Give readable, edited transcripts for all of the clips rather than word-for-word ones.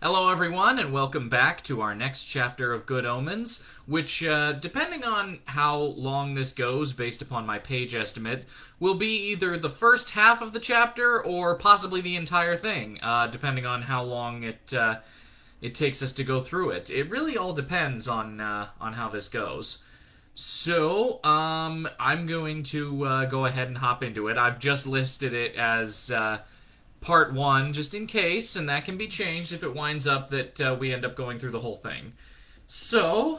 Hello, everyone, and welcome back to our next chapter of Good Omens, which, depending on how long this goes, based upon my page estimate, will be either the first half of the chapter or possibly the entire thing, depending on how long it takes us to go through it. It really all depends on how this goes. So, I'm going to go ahead and hop into it. I've just listed it as part one, just in case, and that can be changed if it winds up that we end up going through the whole thing. So,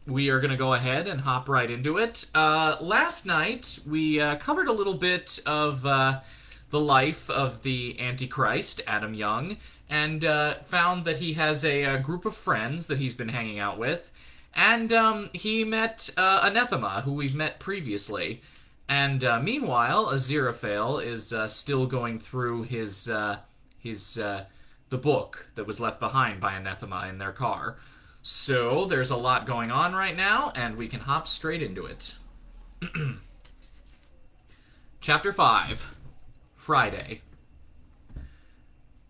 we are going to go ahead and hop right into it. Last night, we covered a little bit of the life of the Antichrist, Adam Young, and found that he has a group of friends that he's been hanging out with, and he met Anathema, who we've met previously. And meanwhile, Aziraphale is still going through his the book that was left behind by Anathema in their car. So there's a lot going on right now, and we can hop straight into it. Chapter 5. Friday.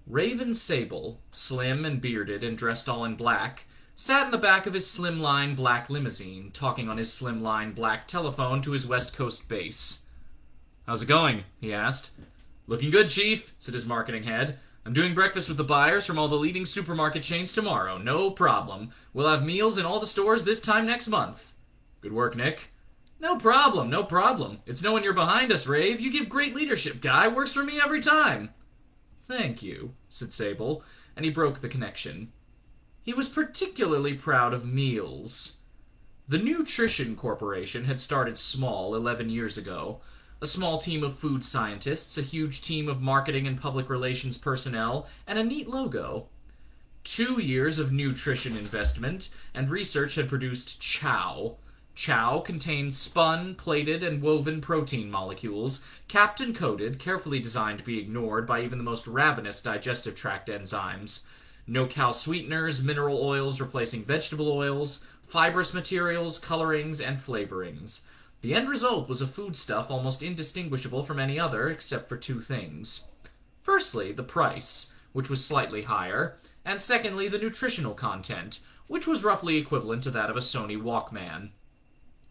Raven Sable, slim and bearded and dressed all in black, sat in the back of his slimline black limousine, talking on his slimline black telephone to his West Coast base. "How's it going?" he asked. "Looking good, Chief," said his marketing head. "I'm doing breakfast with the buyers from all the leading supermarket chains tomorrow. No problem. We'll have meals in all the stores this time next month." "Good work, Nick." No problem, no problem. It's knowing you're behind us, Rave. You give great leadership, guy. Works for me every time." "Thank you," said Sable, and he broke the connection. He was particularly proud of meals. The Nutrition Corporation had started small 11 years ago. A small team of food scientists, a huge team of marketing and public relations personnel, and a neat logo. 2 years of nutrition investment and research had produced Chow. Chow contained spun, plated, and woven protein molecules, capped and coated, carefully designed to be ignored by even the most ravenous digestive tract enzymes. No cow sweeteners, mineral oils replacing vegetable oils, fibrous materials, colorings, and flavorings. The end result was a foodstuff almost indistinguishable from any other, except for two things. Firstly, the price, which was slightly higher, and secondly, the nutritional content, which was roughly equivalent to that of a Sony Walkman.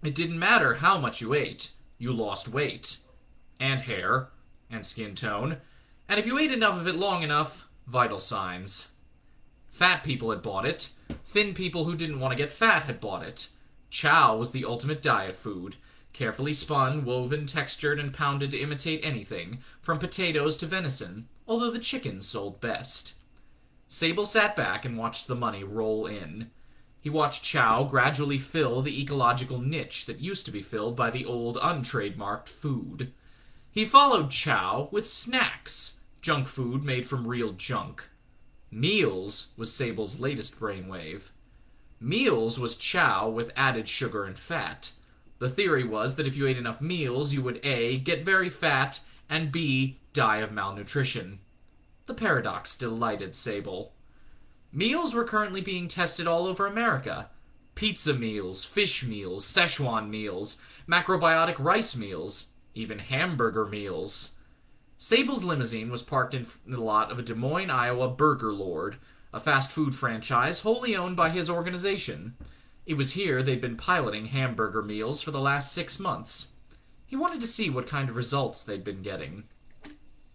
It didn't matter how much you ate, you lost weight, and hair, and skin tone, and if you ate enough of it long enough, vital signs. Fat people had bought it. Thin people who didn't want to get fat had bought it. Chow was the ultimate diet food. Carefully spun, woven, textured, and pounded to imitate anything, from potatoes to venison, although the chicken sold best. Sable sat back and watched the money roll in. He watched Chow gradually fill the ecological niche that used to be filled by the old untrademarked food. He followed Chow with snacks, junk food made from real junk. Meals was Sable's latest brainwave. Meals was Chow with added sugar and fat. The theory was that if you ate enough meals, you would A. get very fat, and B. die of malnutrition. The paradox delighted Sable. Meals were currently being tested all over America. Pizza meals, fish meals, Szechuan meals, macrobiotic rice meals, even hamburger meals. Sable's limousine was parked in the lot of a Des Moines, Iowa Burger Lord, a fast food franchise wholly owned by his organization. It was here they'd been piloting hamburger meals for the last 6 months. He wanted to see what kind of results they'd been getting.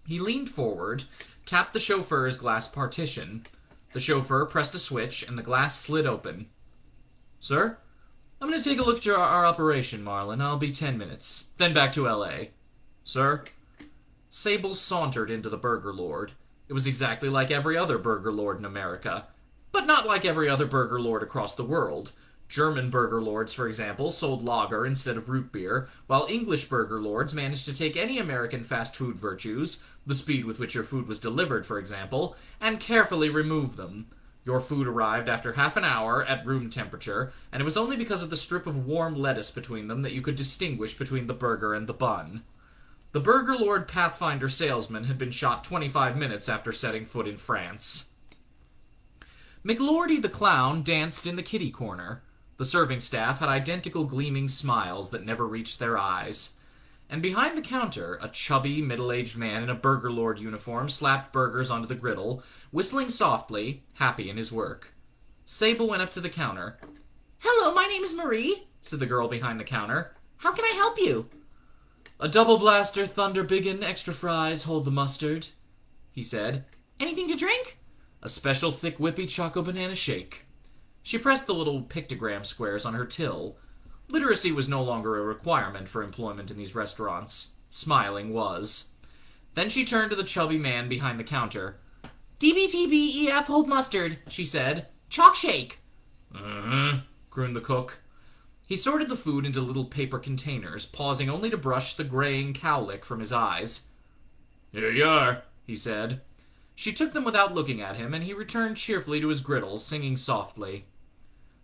He leaned forward, tapped the chauffeur's glass partition. The chauffeur pressed a switch, and the glass slid open. "Sir? I'm going to take a look at our operation, Marlin. I'll be 10 minutes. Then back to L.A. "Sir?" Sable sauntered into the Burger Lord. It was exactly like every other Burger Lord in America. But not like every other Burger Lord across the world. German Burger Lords, for example, sold lager instead of root beer, while English Burger Lords managed to take any American fast food virtues, the speed with which your food was delivered, for example, and carefully remove them. Your food arrived after half an hour at room temperature, and it was only because of the strip of warm lettuce between them that you could distinguish between the burger and the bun. The Burger Lord Pathfinder salesman had been shot 25 minutes after setting foot in France. McLordy the Clown danced in the kitty corner. The serving staff had identical gleaming smiles that never reached their eyes. and behind the counter, a chubby, middle-aged man in a Burger Lord uniform slapped burgers onto the griddle, whistling softly, happy in his work. Sable went up to the counter. "Hello, my name is Marie," said the girl behind the counter. "How can I help you?" "A double blaster, thunder biggin, extra fries, hold the mustard," he said. "Anything to drink?" "A special thick whippy choco banana shake." She pressed the little pictogram squares on her till. Literacy was no longer a requirement for employment in these restaurants. Smiling was. Then she turned to the chubby man behind the counter. "DBTBEF hold mustard," she said. "Chalk shake." Crooned the cook. He sorted the food into little paper containers, pausing only to brush the graying cowlick from his eyes. "Here you are," he said. She took them without looking at him, and he returned cheerfully to his griddle, singing softly.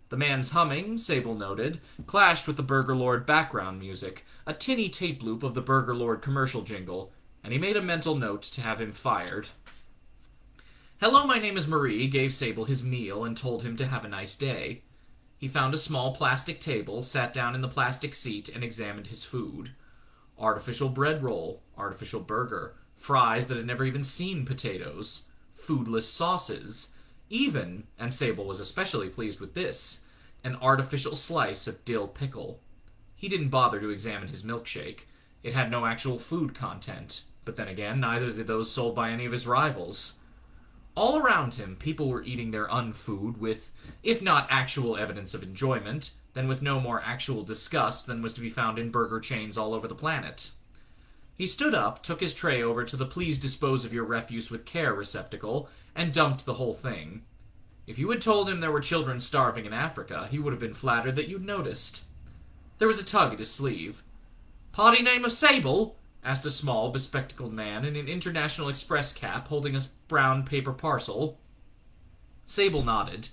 The man's humming, Sable noted, clashed with the Burger Lord background music, a tinny tape loop of the Burger Lord commercial jingle, and he made a mental note to have him fired. "Hello, my name is Marie," gave Sable his meal and told him to have a nice day. He found a small plastic table, sat down in the plastic seat, and examined his food. Artificial bread roll, artificial burger, fries that had never even seen potatoes, foodless sauces, even, and Sable was especially pleased with this, an artificial slice of dill pickle. He didn't bother to examine his milkshake. It had no actual food content, but then again, neither did those sold by any of his rivals. All around him, people were eating their unfood with, if not actual evidence of enjoyment, then with no more actual disgust than was to be found in burger chains all over the planet. He stood up, took his tray over to the please dispose of your refuse with care receptacle, and dumped the whole thing. If you had told him there were children starving in Africa, he would have been flattered that you'd noticed. There was a tug at his sleeve. "Party name of Sable?" asked a small, bespectacled man in an International Express cap holding a brown paper parcel. Sable nodded.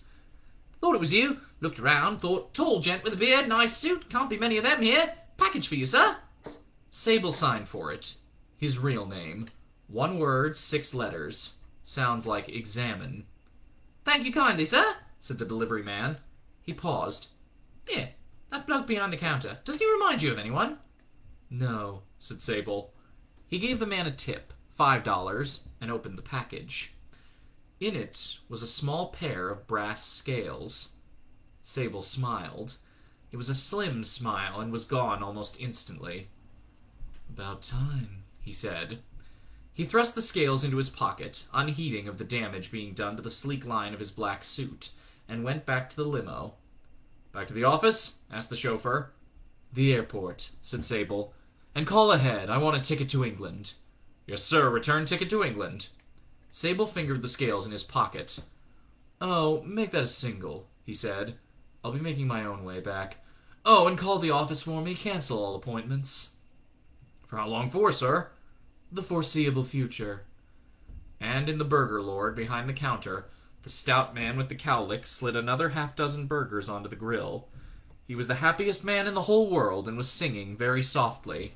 "Thought it was you. Looked around, thought, tall gent with a beard, nice suit, can't be many of them here. Package for you, sir." Sable signed for it. His real name. 1 word, 6 letters. Sounds like examine. "Thank you kindly, sir," said the delivery man. He paused. "Here, that bloke behind the counter. Doesn't he remind you of anyone?" "No," said Sable. He gave the man a tip, $5, and opened the package. In it was a small pair of brass scales. Sable smiled. It was a slim smile and was gone almost instantly. "About time," he said. He thrust the scales into his pocket, unheeding of the damage being done to the sleek line of his black suit, and went back to the limo. "Back to the office?" asked the chauffeur. "The airport," said Sable. "And call ahead. I want a ticket to England." "Yes, sir. Return ticket to England." Sable fingered the scales in his pocket. "Oh, make that a single," he said. "I'll be making my own way back. Oh, and call the office for me. Cancel all appointments." "For how long for, sir?" "The foreseeable future." And in the Burger Lord, behind the counter, the stout man with the cowlick slid another half-dozen burgers onto the grill. He was the happiest man in the whole world, and was singing very softly.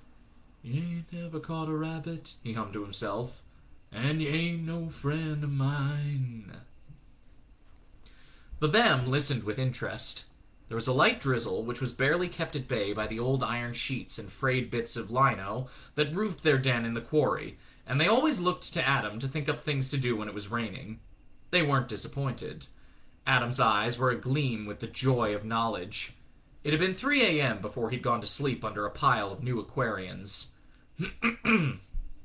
"You ain't never caught a rabbit," he hummed to himself, "and you ain't no friend of mine." The them listened with interest. There was a light drizzle, which was barely kept at bay by the old iron sheets and frayed bits of lino that roofed their den in the quarry, and they always looked to Adam to think up things to do when it was raining. They weren't disappointed. Adam's eyes were agleam with the joy of knowledge. It had been 3 a.m. before he'd gone to sleep under a pile of new Aquarians.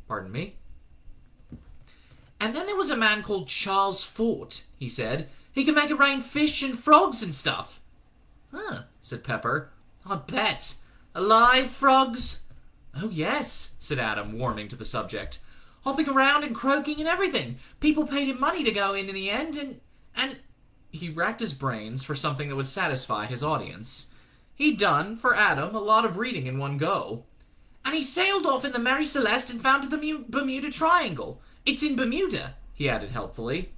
Pardon me? "And then there was a man called Charles Fort," he said. "He could make it rain fish and frogs and stuff." "Huh," said Pepper. "I bet. Alive frogs?" "Oh, yes," said Adam, warming to the subject. "Hopping around and croaking and everything. People paid him money to go in the end, and... He racked his brains for something that would satisfy his audience. He'd done, for Adam, a lot of reading in one go. "And he sailed off in the Mary Celeste and found the Bermuda Triangle. It's in Bermuda," he added helpfully.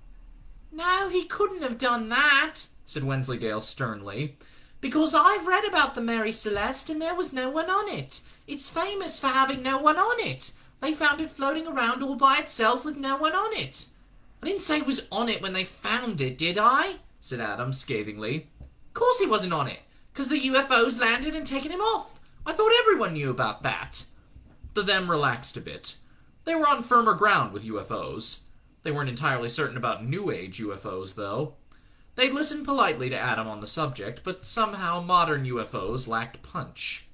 "No, he couldn't have done that," said Wensleydale sternly. "Because I've read about the Mary Celeste and there was no one on it. It's famous for having no one on it. They found it floating around all by itself with no one on it." "I didn't say it was on it when they found it, did I?" said Adam scathingly. "Course he wasn't on it, because the UFOs landed and taken him off. I thought everyone knew about that." The them relaxed a bit. They were on firmer ground with UFOs. They weren't entirely certain about New Age UFOs, though. They'd listened politely to Adam on the subject, but somehow modern UFOs lacked punch.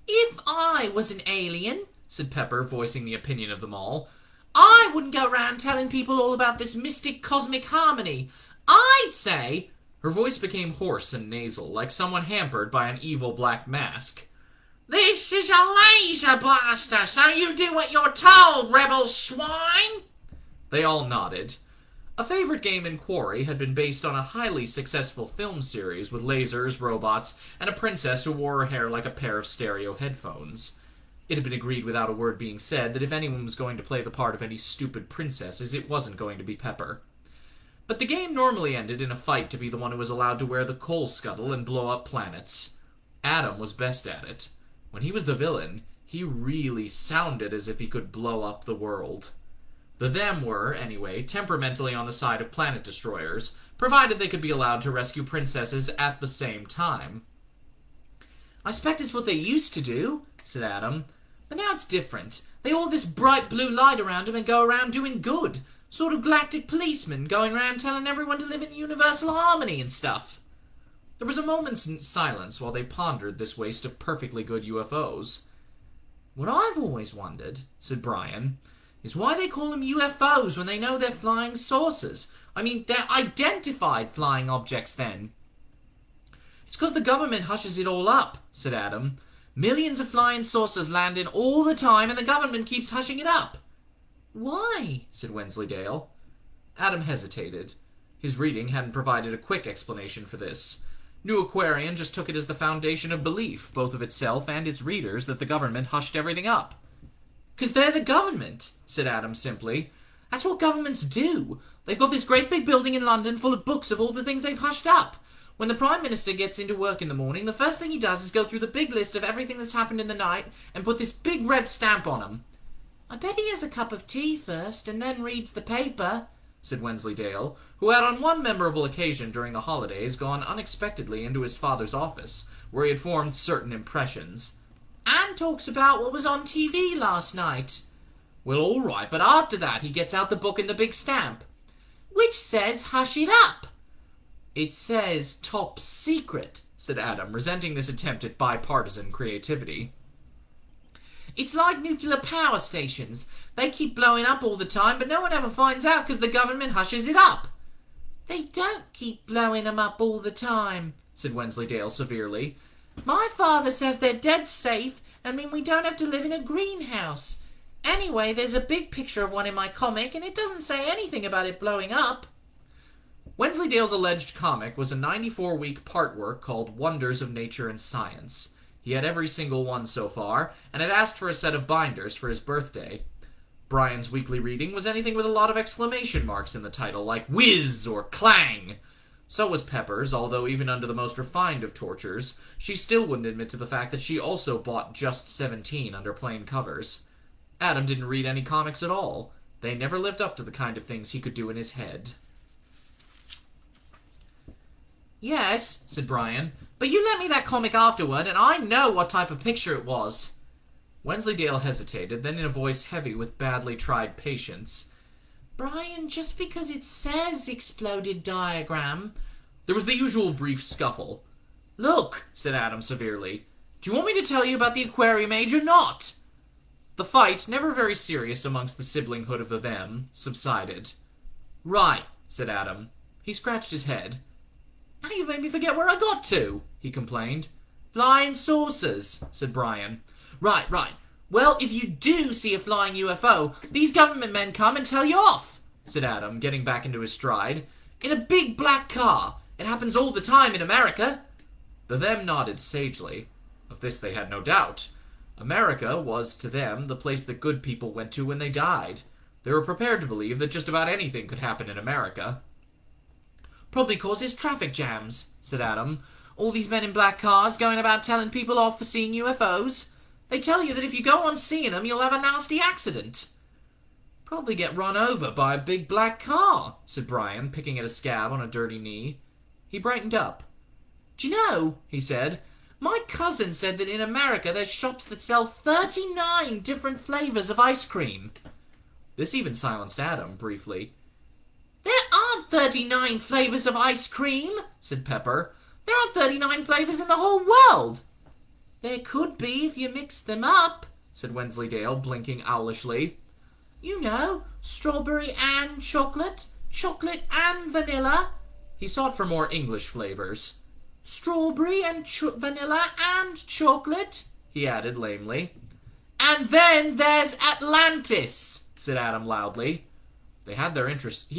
"If I was an alien," said Pepper, voicing the opinion of them all, "I wouldn't go around telling people all about this mystic cosmic harmony. I'd say—" Her voice became hoarse and nasal, like someone hampered by an evil black mask. "This is a laser blaster, so you do what you're told, rebel swine!" They all nodded. A favorite game in Quarry had been based on a highly successful film series with lasers, robots, and a princess who wore her hair like a pair of stereo headphones. It had been agreed without a word being said that if anyone was going to play the part of any stupid princesses, it wasn't going to be Pepper. But the game normally ended in a fight to be the one who was allowed to wear the coal scuttle and blow up planets. Adam was best at it. When he was the villain, he really sounded as if he could blow up the world. The them were, anyway, temperamentally on the side of planet destroyers, provided they could be allowed to rescue princesses at the same time. "I expect it's what they used to do," said Adam. "But now it's different. They all have this bright blue light around them and go around doing good. Sort of galactic policemen going around telling everyone to live in universal harmony and stuff." There was a moment's silence while they pondered this waste of perfectly good UFOs. "What I've always wondered," said Brian, "is why they call them UFOs when they know they're flying saucers. I mean, they're identified flying objects then." "It's because the government hushes it all up," said Adam. "Millions of flying saucers land in all the time and the government keeps hushing it up." "Why?" said Wensleydale. Adam hesitated. His reading hadn't provided a quick explanation for this. New Aquarian just took it as the foundation of belief, both of itself and its readers, that the government hushed everything up. "'Cause they're the government," said Adam simply. "That's what governments do. They've got this great big building in London full of books of all the things they've hushed up. When the Prime Minister gets into work in the morning, the first thing he does is go through the big list of everything that's happened in the night and put this big red stamp on them." "I bet he has a cup of tea first and then reads the paper," said Wensleydale, who had on one memorable occasion during the holidays gone unexpectedly into his father's office, where he had formed certain impressions. "And talks about what was on TV last night." "Well, all right, but after that he gets out the book and the big stamp." "Which says hush it up." "It says top secret," said Adam, resenting this attempt at bipartisan creativity. "It's like nuclear power stations. They keep blowing up all the time, but no one ever finds out because the government hushes it up." "They don't keep blowing them up all the time," said Wensleydale severely. "My father says they're dead safe and mean we don't have to live in a greenhouse. Anyway, there's a big picture of one in my comic, and it doesn't say anything about it blowing up." Wensleydale's alleged comic was a 94-week part work called Wonders of Nature and Science. He had every single one so far, and had asked for a set of binders for his birthday. Brian's weekly reading was anything with a lot of exclamation marks in the title, like whiz or clang. So was Pepper's, although even under the most refined of tortures, she still wouldn't admit to the fact that she also bought Just 17 under plain covers. Adam didn't read any comics at all. They never lived up to the kind of things he could do in his head. "Yes," said Brian, "but you lent me that comic afterward, and I know what type of picture it was." Wensleydale hesitated, then in a voice heavy with badly tried patience, "Brian, just because it says exploded diagram..." There was the usual brief scuffle. "Look," said Adam severely, "do you want me to tell you about the aquarium age or not?" The fight, never very serious amongst the siblinghood of the them, subsided. "Right," said Adam. He scratched his head. "Now you've made me forget where I got to," he complained. "Flying saucers," said Brian. Right. Well, if you do see a flying UFO, these government men come and tell you off," said Adam, getting back into his stride. "In a big black car. It happens all the time in America." The them nodded sagely. Of this they had no doubt. America was, to them, the place that good people went to when they died. They were prepared to believe that just about anything could happen in America. "Probably causes traffic jams," said Adam. "All these men in black cars going about telling people off for seeing UFOs. They tell you that if you go on seeing them, you'll have a nasty accident." "Probably get run over by a big black car," said Brian, picking at a scab on a dirty knee. He brightened up. "Do you know," he said, My cousin said that in America there's shops that sell 39 different flavors of ice cream. This even silenced Adam briefly. There aren't 39 flavors of ice cream, said Pepper. There aren't 39 flavors in the whole world. There could be if you mix them up, said Wensleydale, blinking owlishly. You know, strawberry and chocolate, chocolate and vanilla. He sought for more English flavors. Strawberry and vanilla and chocolate, he added lamely. And then there's Atlantis, said Adam loudly. He had their interest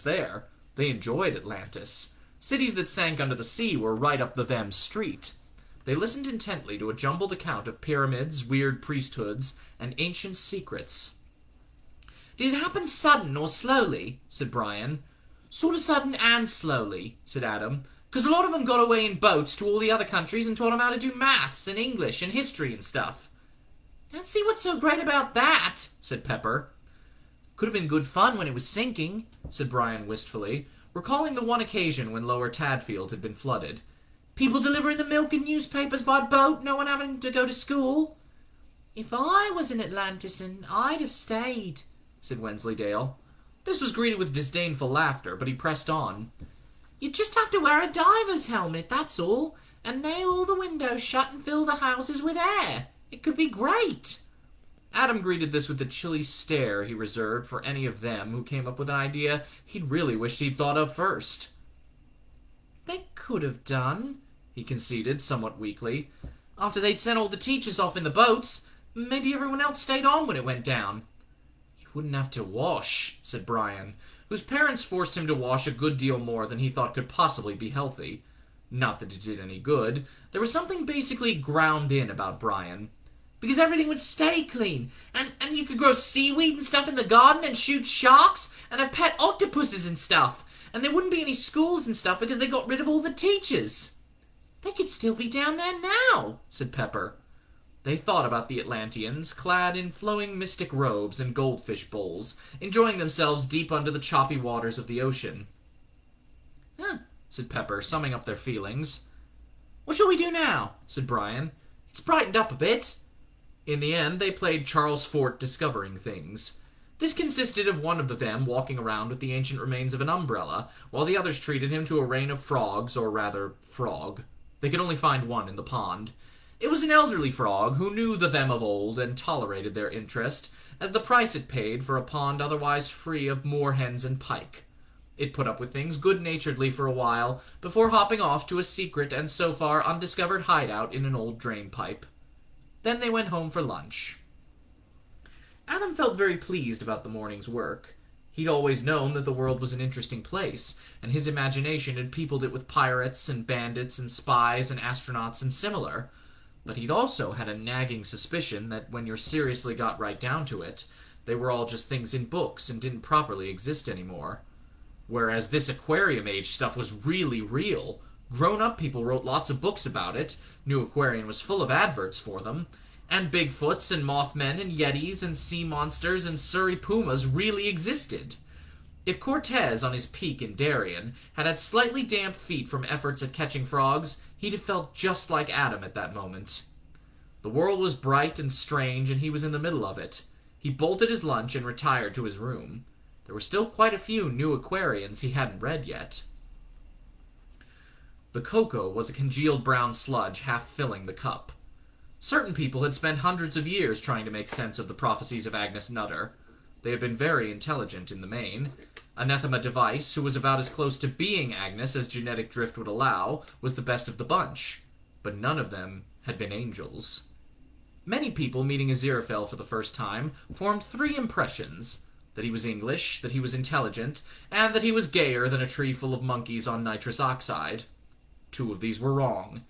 there. They enjoyed Atlantis. Cities that sank under the sea were right up the them street. They listened intently to a jumbled account of pyramids, weird priesthoods, and ancient secrets. Did it happen sudden or slowly? Said Brian. Sort of sudden and slowly, said Adam. Because a lot of them got away in boats to all the other countries and taught them how to do maths and English and history and stuff. Don't see what's so great about that, said Pepper. Could have been good fun when it was sinking, said Brian wistfully, recalling the one occasion when Lower Tadfield had been flooded. People delivering the milk and newspapers by boat, no one having to go to school. If I was an Atlantisan, I'd have stayed, said Wensleydale. This was greeted with disdainful laughter, but he pressed on. You'd just have to wear a diver's helmet, that's all, and nail all the windows shut and fill the houses with air. It could be great. Adam greeted this with the chilly stare he reserved for any of them who came up with an idea he'd really wished he'd thought of first. They could have done, he conceded somewhat weakly. After they'd sent all the teachers off in the boats, maybe everyone else stayed on when it went down. You wouldn't have to wash, said Brian, whose parents forced him to wash a good deal more than he thought could possibly be healthy. Not that it did any good. There was something basically ground in about Brian. Because everything would stay clean, and you could grow seaweed and stuff in the garden and shoot sharks and have pet octopuses and stuff, and there wouldn't be any schools and stuff because they got rid of all the teachers. They could still be down there now, said Pepper. They thought about the Atlanteans, clad in flowing mystic robes and goldfish bowls, enjoying themselves deep under the choppy waters of the ocean. Huh, said Pepper, summing up their feelings. What shall we do now? Said Brian. It's brightened up a bit. In the end, they played Charles Fort Discovering Things. This consisted of one of them walking around with the ancient remains of an umbrella, while the others treated him to a rain of frogs, or rather, frog. They could only find one in the pond. It was an elderly frog who knew the them of old and tolerated their interest, as the price it paid for a pond otherwise free of moorhens and pike. It put up with things good-naturedly for a while, before hopping off to a secret and so far undiscovered hideout in an old drain-pipe. Then they went home for lunch. Adam felt very pleased about the morning's work. He'd always known that the world was an interesting place, and his imagination had peopled it with pirates and bandits and spies and astronauts and similar. But he'd also had a nagging suspicion that when you seriously got right down to it, they were all just things in books and didn't properly exist anymore. Whereas this Aquarium Age stuff was really real. Grown-up people wrote lots of books about it. New Aquarian was full of adverts for them. And Bigfoots and Mothmen and Yetis and sea monsters and Surrey Pumas really existed. If Cortez, on his peak in Darien, had slightly damp feet from efforts at catching frogs, he'd have felt just like Adam at that moment. The world was bright and strange, and he was in the middle of it. He bolted his lunch and retired to his room. There were still quite a few new Aquarians he hadn't read yet. The cocoa was a congealed brown sludge half filling the cup. Certain people had spent hundreds of years trying to make sense of the prophecies of Agnes Nutter. They had been very intelligent in the main. Anathema Device, who was about as close to being Agnes as genetic drift would allow, was the best of the bunch. But none of them had been angels. Many people meeting Aziraphale for the first time formed three impressions: that he was English, that he was intelligent, and that he was gayer than a tree full of monkeys on nitrous oxide. Two of these were wrong.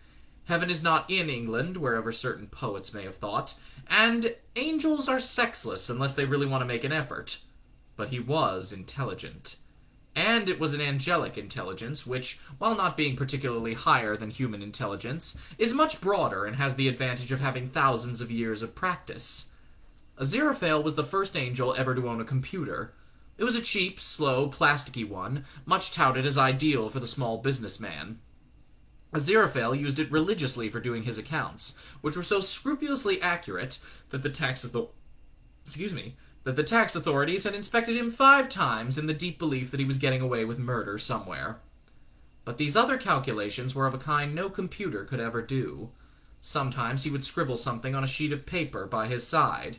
Heaven is not in England, wherever certain poets may have thought, and angels are sexless unless they really want to make an effort. But he was intelligent. And it was an angelic intelligence, which, while not being particularly higher than human intelligence, is much broader and has the advantage of having thousands of years of practice. Aziraphale was the first angel ever to own a computer. It was a cheap, slow, plasticky one, much touted as ideal for the small businessman. Aziraphale used it religiously for doing his accounts, which were so scrupulously accurate that the tax authorities had inspected him 5 times in the deep belief that he was getting away with murder somewhere. But these other calculations were of a kind no computer could ever do. Sometimes he would scribble something on a sheet of paper by his side.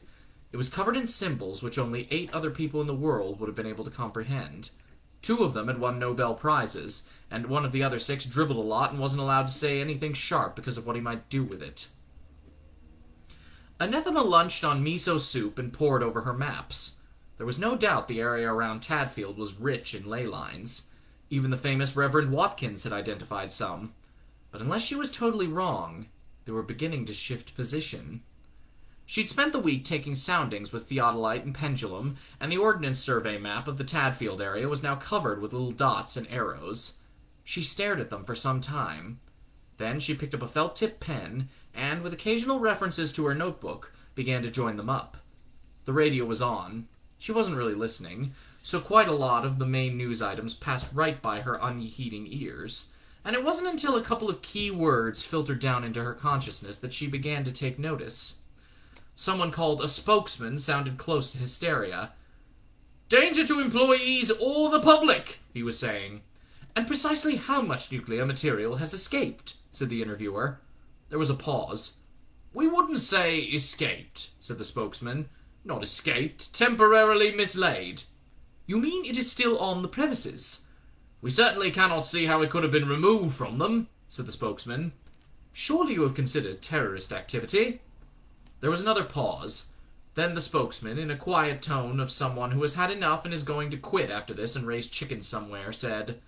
It was covered in symbols which only 8 other people in the world would have been able to comprehend. 2 of them had won Nobel Prizes, and one of the other 6 dribbled a lot and wasn't allowed to say anything sharp because of what he might do with it. Anathema lunched on miso soup and pored over her maps. There was no doubt the area around Tadfield was rich in ley lines. Even the famous Reverend Watkins had identified some. But unless she was totally wrong, they were beginning to shift position. She'd spent the week taking soundings with theodolite and pendulum, and the Ordnance Survey map of the Tadfield area was now covered with little dots and arrows. She stared at them for some time. Then she picked up a felt-tip pen, and, with occasional references to her notebook, began to join them up. The radio was on. She wasn't really listening, so quite a lot of the main news items passed right by her unheeding ears, and it wasn't until a couple of key words filtered down into her consciousness that she began to take notice. Someone called a spokesman sounded close to hysteria. "Danger to employees or the public," he was saying. "And precisely how much nuclear material has escaped?" said the interviewer. There was a pause. "We wouldn't say escaped," said the spokesman. "Not escaped, temporarily mislaid." "You mean it is still on the premises?" "We certainly cannot see how it could have been removed from them," said the spokesman. "Surely you have considered terrorist activity?" There was another pause. Then the spokesman, in a quiet tone of someone who has had enough and is going to quit after this and raise chickens somewhere, said,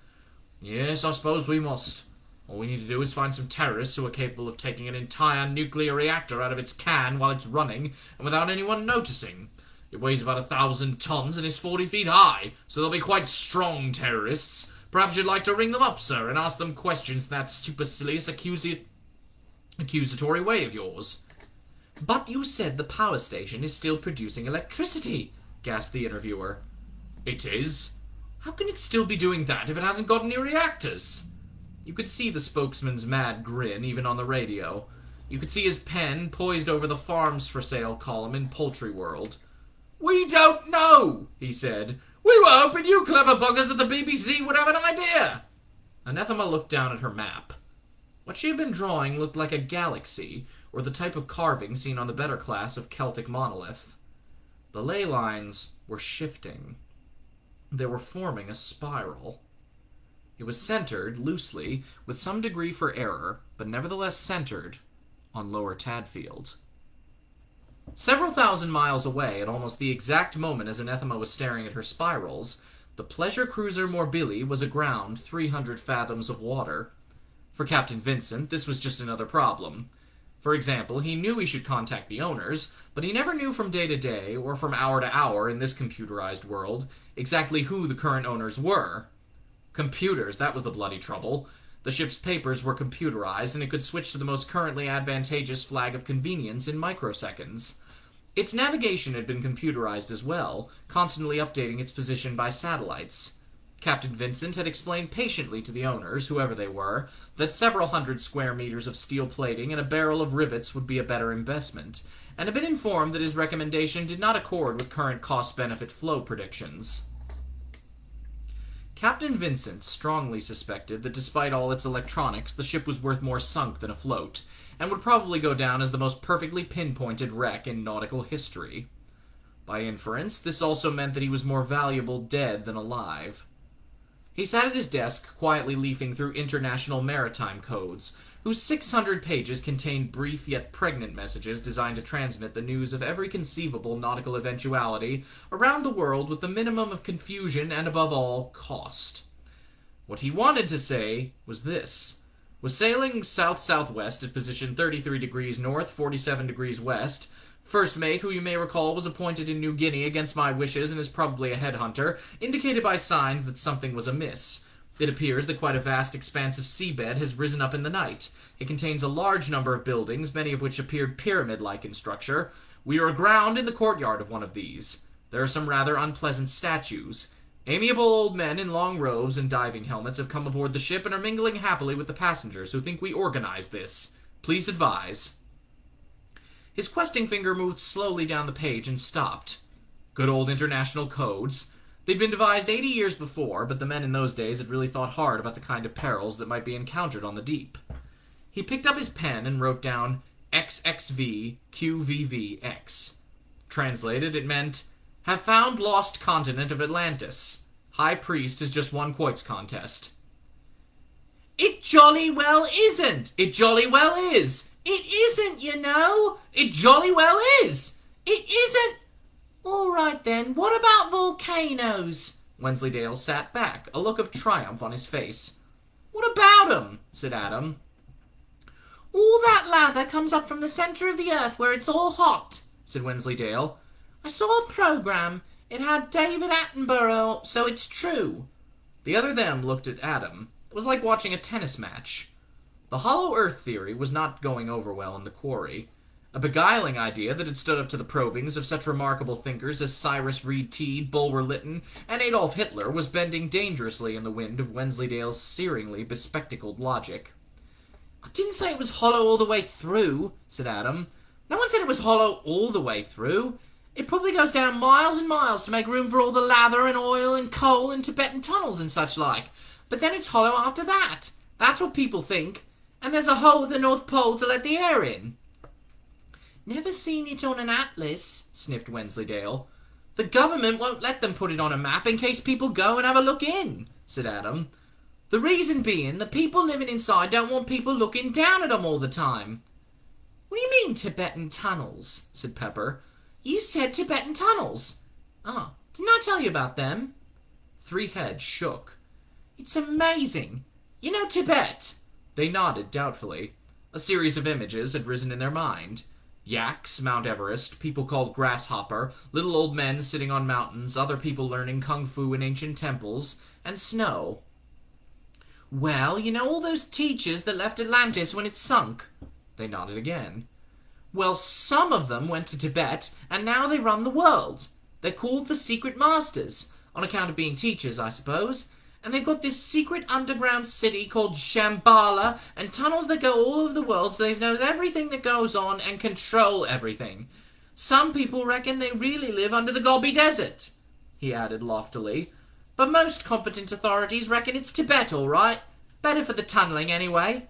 "Yes, I suppose we must. All we need to do is find some terrorists who are capable of taking an entire nuclear reactor out of its can while it's running and without anyone noticing. It weighs about 1,000 tons and is 40 feet high, so they'll be quite strong terrorists. Perhaps you'd like to ring them up, sir, and ask them questions in that supercilious accusatory way of yours." "But you said the power station is still producing electricity," gasped the interviewer. "It is. How can it still be doing that if it hasn't got any reactors?" You could see the spokesman's mad grin, even on the radio. You could see his pen poised over the farms for sale column in Poultry World. "We don't know," he said. "We were hoping you clever buggers at the BBC would have an idea." Anathema looked down at her map. What she had been drawing looked like a galaxy, or the type of carving seen on the better class of Celtic monolith. The ley lines were shifting. They were forming a spiral. It was centered, loosely, with some degree for error, but nevertheless centered, on Lower Tadfield. Several thousand miles away, at almost the exact moment as Anathema was staring at her spirals, the pleasure cruiser Morbili was aground 300 fathoms of water. For Captain Vincent, this was just another problem. For example, he knew he should contact the owners, but he never knew from day to day, or from hour to hour in this computerized world, exactly who the current owners were. Computers, that was the bloody trouble. The ship's papers were computerized, and it could switch to the most currently advantageous flag of convenience in microseconds. Its navigation had been computerized as well, constantly updating its position by satellites. Captain Vincent had explained patiently to the owners, whoever they were, that several hundred square meters of steel plating and a barrel of rivets would be a better investment, and had been informed that his recommendation did not accord with current cost-benefit flow predictions. Captain Vincent strongly suspected that despite all its electronics, the ship was worth more sunk than afloat, and would probably go down as the most perfectly pinpointed wreck in nautical history. By inference, this also meant that he was more valuable dead than alive. He sat at his desk, quietly leafing through international maritime codes, whose 600 pages contained brief yet pregnant messages designed to transmit the news of every conceivable nautical eventuality around the world with the minimum of confusion and, above all, cost. What he wanted to say was this: was sailing south-southwest at position 33 degrees north, 47 degrees west. First mate, who you may recall was appointed in New Guinea against my wishes and is probably a headhunter, indicated by signs that something was amiss. It appears that quite a vast expanse of seabed has risen up in the night. It contains a large number of buildings, many of which appeared pyramid-like in structure. We are aground in the courtyard of one of these. There are some rather unpleasant statues. Amiable old men in long robes and diving helmets have come aboard the ship and are mingling happily with the passengers who think we organized this. Please advise. His questing finger moved slowly down the page and stopped. Good old international codes. They'd been devised 80 years before, but the men in those days had really thought hard about the kind of perils that might be encountered on the deep. He picked up his pen and wrote down XXVQVVX. Translated, it meant, "Have found Lost Continent of Atlantis. High Priest is just won quoits contest." It jolly well isn't! It jolly well is! It isn't, you know! It jolly well is! It isn't! Alright then, what about volcanoes? Wensleydale sat back, a look of triumph on his face. What about 'em? Said Adam. All that lather comes up from the centre of the earth where it's all hot, said Wensleydale. I saw a programme. It had David Attenborough, so it's true. The other them looked at Adam. It was like watching a tennis match. The hollow earth theory was not going over well in the quarry. A beguiling idea that had stood up to the probings of such remarkable thinkers as Cyrus Reed Teed, Bulwer Lytton, and Adolf Hitler was bending dangerously in the wind of Wensleydale's searingly bespectacled logic. I didn't say it was hollow all the way through, said Adam. No one said it was hollow all the way through. It probably goes down miles and miles to make room for all the lather and oil and coal and Tibetan tunnels and such like. But then it's hollow after that. That's what people think. And there's a hole at the North Pole to let the air in. Never seen it on an atlas, sniffed Wensleydale. The government won't let them put it on a map in case people go and have a look in, said Adam. The reason being, the people living inside don't want people looking down at them all the time. What do you mean, Tibetan tunnels? Said Pepper. You said Tibetan tunnels. Ah, didn't I tell you about them? Three heads shook. It's amazing. You know Tibet? They nodded doubtfully. A series of images had risen in their mind. Yaks, Mount Everest, people called Grasshopper, little old men sitting on mountains, other people learning kung fu in ancient temples, and snow. Well, you know all those teachers that left Atlantis when it sunk? They nodded again. Well, some of them went to Tibet, and now they run the world. They're called the Secret Masters, on account of being teachers, I suppose. And they've got this secret underground city called Shambhala, and tunnels that go all over the world, so they know everything that goes on and control everything. Some people reckon they really live under the Gobi Desert, he added loftily. But most competent authorities reckon it's Tibet, all right. Better for the tunneling, anyway.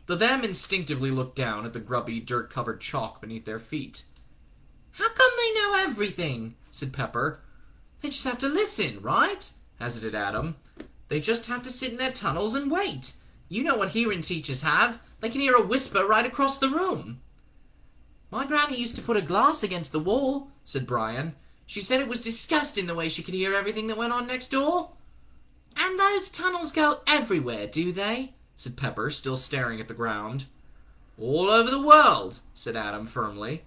The them instinctively looked down at the grubby, dirt-covered chalk beneath their feet. How come they know everything? Said Pepper. They just have to listen, right? Hazarded Adam. They just have to sit in their tunnels and wait. You know what hearing teachers have. They can hear a whisper right across the room. My granny used to put a glass against the wall, said Brian. She said it was disgusting the way she could hear everything that went on next door. And those tunnels go everywhere, do they? Said Pepper, still staring at the ground. All over the world, said Adam firmly.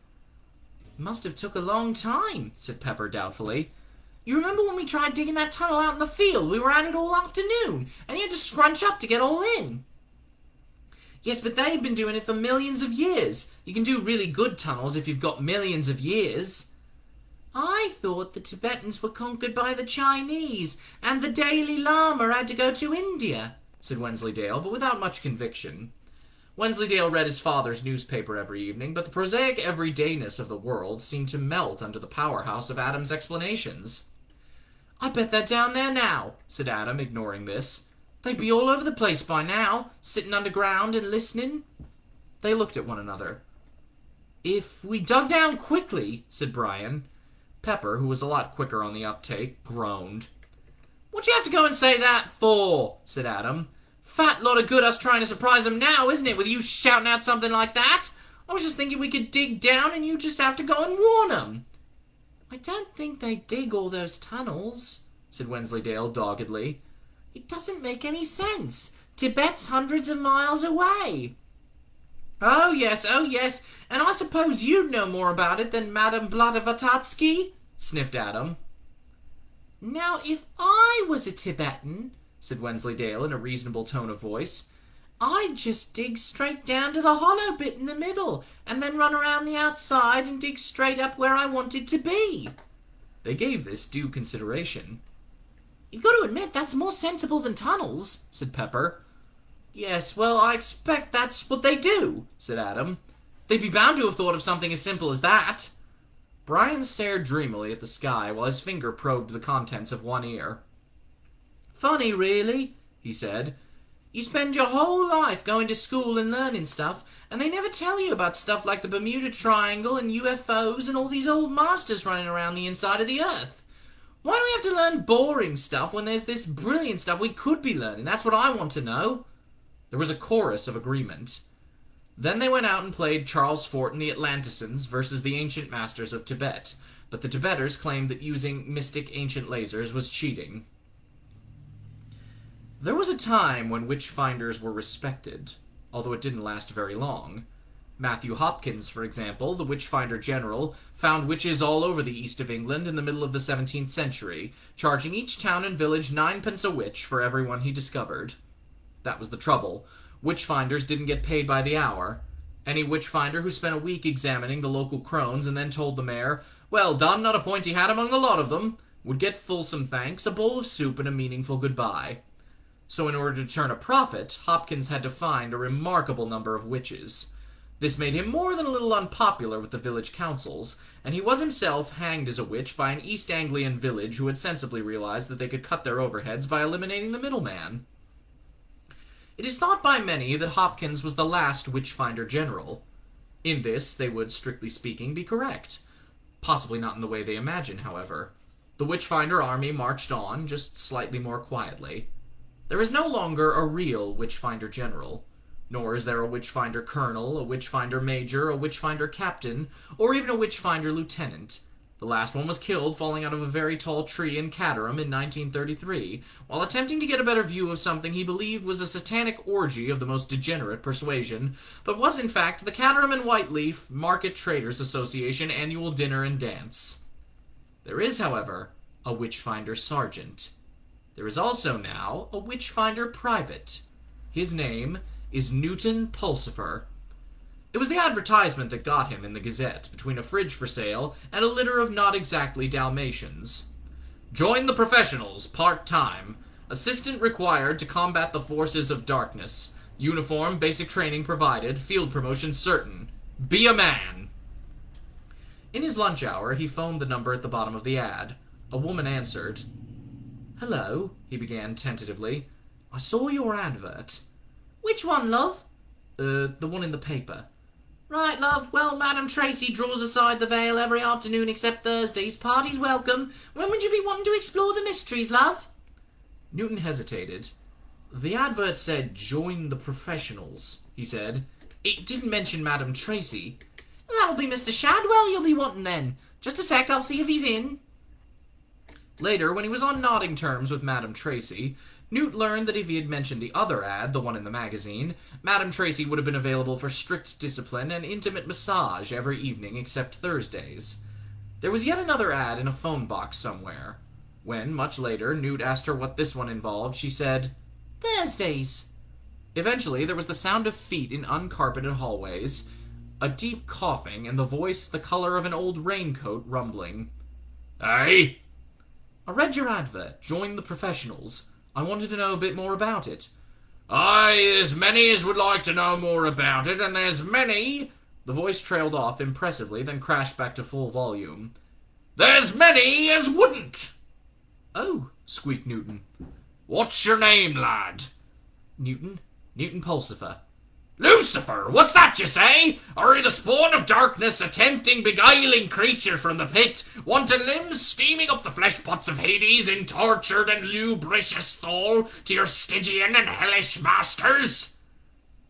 It must have took a long time, said Pepper doubtfully. You remember when we tried digging that tunnel out in the field? We were at it all afternoon, and you had to scrunch up to get all in. Yes, but they've been doing it for millions of years. You can do really good tunnels if you've got millions of years. I thought the Tibetans were conquered by the Chinese, and the Dalai Lama had to go to India, said Wensleydale, but without much conviction. Wensleydale read his father's newspaper every evening, but the prosaic everydayness of the world seemed to melt under the powerhouse of Adam's explanations. I bet they're down there now, said Adam, ignoring this. They'd be all over the place by now, sitting underground and listening. They looked at one another. If we dug down quickly, said Brian. Pepper, who was a lot quicker on the uptake, groaned. What'd you have to go and say that for? Said Adam. Fat lot of good us trying to surprise them now, isn't it, with you shouting out something like that? I was just thinking we could dig down and you just have to go and warn them. I don't think they dig all those tunnels, said Wensleydale doggedly. It doesn't make any sense. Tibet's hundreds of miles away. Oh, yes, and I suppose you'd know more about it than Madame Blavatsky, sniffed Adam. Now, if I was a Tibetan, said Wensleydale in a reasonable tone of voice, I'd just dig straight down to the hollow bit in the middle, and then run around the outside and dig straight up where I wanted to be. They gave this due consideration. You've got to admit that's more sensible than tunnels, said Pepper. Yes, well, I expect that's what they do, said Adam. They'd be bound to have thought of something as simple as that. Brian stared dreamily at the sky while his finger probed the contents of one ear. Funny, really, he said. You spend your whole life going to school and learning stuff, and they never tell you about stuff like the Bermuda Triangle and UFOs and all these old masters running around the inside of the Earth. Why do we have to learn boring stuff when there's this brilliant stuff we could be learning? That's what I want to know. There was a chorus of agreement. Then they went out and played Charles Fort and the Atlantisans versus the ancient masters of Tibet, but the Tibeters claimed that using mystic ancient lasers was cheating. There was a time when witchfinders were respected, although it didn't last very long. Matthew Hopkins, for example, the Witchfinder General, found witches all over the east of England in the middle of the 17th century, charging each town and village 9p a witch for every one he discovered. That was the trouble. Witchfinders didn't get paid by the hour. Any witchfinder who spent a week examining the local crones and then told the mayor, "Well done, not a point he had among the lot of them," would get fulsome thanks, a bowl of soup, and a meaningful goodbye. So in order to turn a profit, Hopkins had to find a remarkable number of witches. This made him more than a little unpopular with the village councils, and he was himself hanged as a witch by an East Anglian village who had sensibly realized that they could cut their overheads by eliminating the middleman. It is thought by many that Hopkins was the last Witchfinder General. In this, they would, strictly speaking, be correct. Possibly not in the way they imagine, however. The Witchfinder Army marched on, just slightly more quietly. There is no longer a real Witchfinder General, nor is there a Witchfinder Colonel, a Witchfinder Major, a Witchfinder Captain, or even a Witchfinder Lieutenant. The last one was killed falling out of a very tall tree in Caterham in 1933, while attempting to get a better view of something he believed was a satanic orgy of the most degenerate persuasion, but was in fact the Caterham and Whiteleaf Market Traders Association annual dinner and dance. There is, however, a Witchfinder Sergeant. There is also now a Witchfinder Private. His name is Newton Pulsifer. It was the advertisement that got him in the Gazette, between a fridge for sale and a litter of not exactly Dalmatians. Join the professionals, part-time. Assistant required to combat the forces of darkness. Uniform, basic training provided, field promotion certain. Be a man! In his lunch hour, he phoned the number at the bottom of the ad. A woman answered. "Hello," he began tentatively. "I saw your advert." "Which one, love?" The one in the paper." "Right, love. Well, Madam Tracy draws aside the veil every afternoon except Thursdays. Parties welcome. When would you be wanting to explore the mysteries, love?" Newton hesitated. "The advert said, 'Join the professionals,'" he said. "It didn't mention Madam Tracy." "That'll be Mr. Shadwell you'll be wanting then. Just a sec, I'll see if he's in." Later, when he was on nodding terms with Madam Tracy, Newt learned that if he had mentioned the other ad, the one in the magazine, Madam Tracy would have been available for strict discipline and intimate massage every evening except Thursdays. There was yet another ad in a phone box somewhere. When, much later, Newt asked her what this one involved, she said, "Thursdays." Eventually, there was the sound of feet in uncarpeted hallways, a deep coughing, and the voice the color of an old raincoat rumbling. "Hey?" "I read your advert. Join the professionals. I wanted to know a bit more about it." "Aye, there's many as would like to know more about it, and there's many—" The voice trailed off impressively, then crashed back to full volume. "There's many as wouldn't." "Oh," squeaked Newton. "What's your name, lad?" "Newton Pulsifer." "Lucifer, what's that you say? Are you the spawn of darkness, a tempting, beguiling creature from the pit, wanting limbs steaming up the flesh pots of Hades in tortured and lubricious thrall to your Stygian and hellish masters?"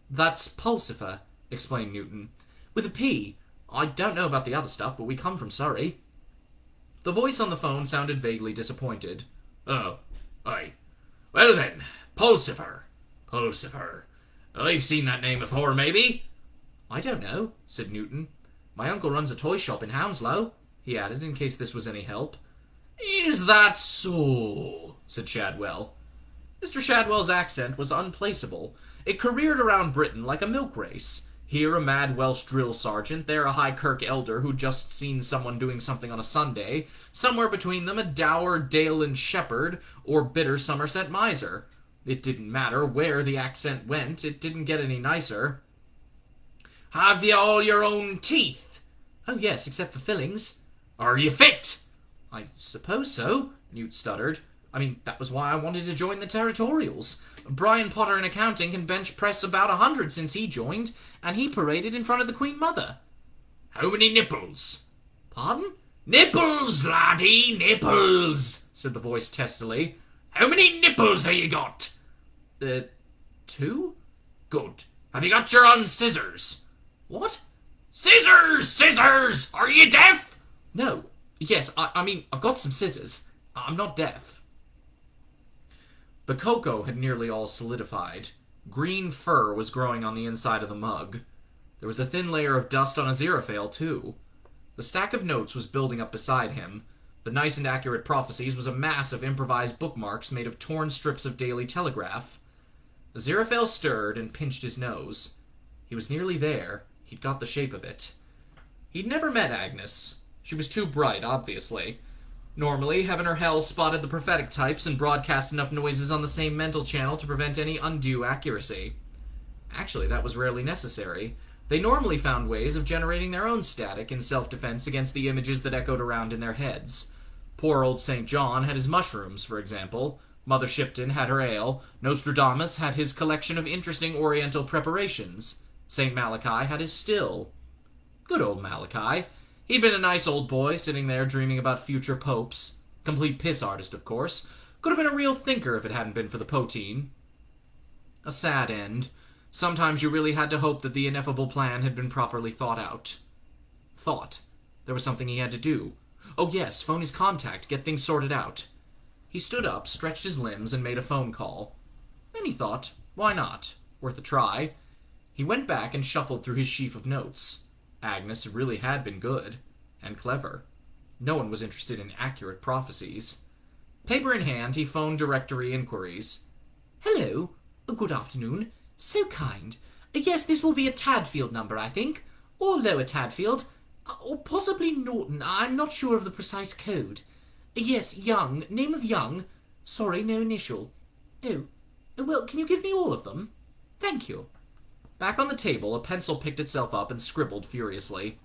"That's Pulsifer," explained Newton. "With a P. I don't know about the other stuff, but we come from Surrey." The voice on the phone sounded vaguely disappointed. "Oh, aye. Well then, Pulsifer. I've seen that name before, maybe?" "I don't know," said Newton. "My uncle runs a toy shop in Hounslow," he added, in case this was any help. "Is that so?" said Shadwell. Mr. Shadwell's accent was unplaceable. It careered around Britain like a milk race. Here a mad Welsh drill sergeant, there a high Kirk elder who'd just seen someone doing something on a Sunday, somewhere between them a dour Daleland shepherd or bitter Somerset miser. It didn't matter where the accent went, it didn't get any nicer. Have you all your own teeth? Oh yes, except for fillings. Are you fit? I suppose so, Newt stuttered. I mean, that was why I wanted to join the Territorials. Brian Potter in accounting can bench press about 100 since he joined, and he paraded in front of the Queen Mother. How many nipples? Pardon? Nipples, laddie, nipples, said the voice testily. How many nipples have you got? 2? Good. Have you got your own scissors? What? Scissors! Scissors! Are you deaf? No. Yes, I mean, I've got some scissors. I'm not deaf. The cocoa had nearly all solidified. Green fur was growing on the inside of the mug. There was a thin layer of dust on Aziraphale, too. The stack of notes was building up beside him. The nice and accurate prophecies was a mass of improvised bookmarks made of torn strips of Daily Telegraph. Aziraphale stirred and pinched his nose. He was nearly there. He'd got the shape of it. He'd never met Agnes. She was too bright, obviously. Normally, heaven or hell spotted the prophetic types and broadcast enough noises on the same mental channel to prevent any undue accuracy. Actually, that was rarely necessary. They normally found ways of generating their own static in self-defense against the images that echoed around in their heads. Poor old St. John had his mushrooms, for example. Mother Shipton had her ale. Nostradamus had his collection of interesting oriental preparations. St. Malachi had his still. Good old Malachi. He'd been a nice old boy, sitting there dreaming about future popes. Complete piss artist, of course. Could have been a real thinker if it hadn't been for the poteen. A sad end. Sometimes you really had to hope that the ineffable plan had been properly thought out. Thought. There was something he had to do. Oh yes, phone his contact, get things sorted out. He stood up, stretched his limbs, and made a phone call. Then he thought, why not? Worth a try. He went back and shuffled through his sheaf of notes. Agnes really had been good. And clever. No one was interested in accurate prophecies. Paper in hand, he phoned directory inquiries. Hello. Good afternoon. So kind. Yes, this will be a Tadfield number, I think. Or Lower Tadfield. Or possibly Norton. I'm not sure of the precise code. Yes, Young. Name of Young. Sorry, no initial. Oh. Well, can you give me all of them? Thank you. Back on the table, a pencil picked itself up and scribbled furiously.